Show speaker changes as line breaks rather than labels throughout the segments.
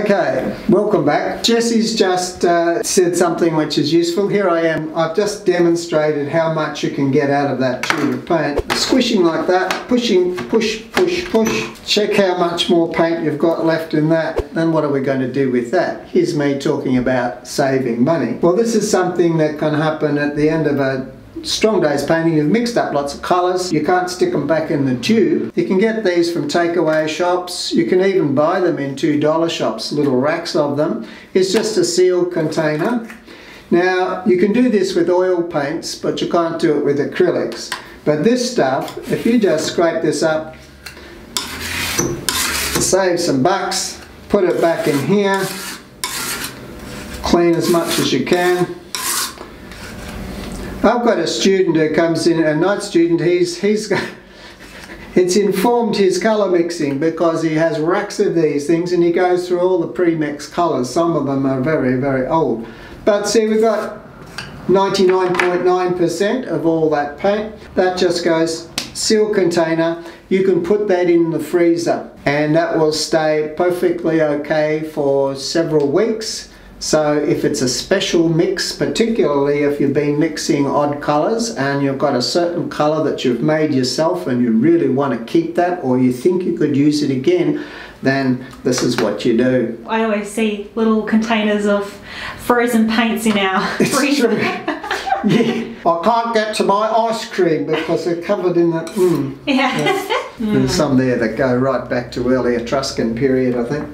Okay, welcome back. Jesse's just said something which is useful. Here I am. I've just demonstrated how much you can get out of that tube of paint. Squishing like that, pushing, push, push, push. Check how much more paint you've got left in that. Then what are we going to do with that? Here's me talking about saving money. Well, this is something that can happen at the end of a strong day's painting. You've mixed up lots of colours, you can't stick them back in the tube. You can get these from takeaway shops, you can even buy them in $2 shops, little racks of them. It's just a sealed container. Now you can do this with oil paints, but you can't do it with acrylics. But this stuff, if you just scrape this up, save some bucks, put it back in here, clean as much as you can. I've got a student who comes in, a night student, it's informed his colour mixing because he has racks of these things and he goes through all the pre-mixed colours. Some of them are very, very old. But see, we've got 99.9% of all that paint. That just goes sealed container. You can put that in the freezer and that will stay perfectly okay for several weeks. So if it's a special mix, particularly if you've been mixing odd colours and you've got a certain colour that you've made yourself and you really want to keep that, or you think you could use it again, then this is what you do.
I always see little containers of frozen paints in our freezer.
Yeah, I can't get to my ice cream because they're covered in that. There's some there that go right back to early Etruscan period, I think.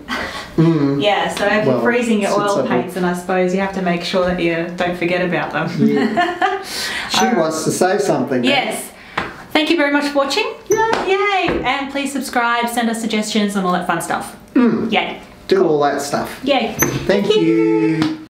Yeah, so if you're freezing your oil paints, then I suppose you have to make sure that you don't forget about them.
Yeah. She wants to say something.
Yes. Thank you very much for watching. Yay! And please subscribe, send us suggestions and all that fun stuff. Yay.
Do all that stuff.
Yay.
Thank you.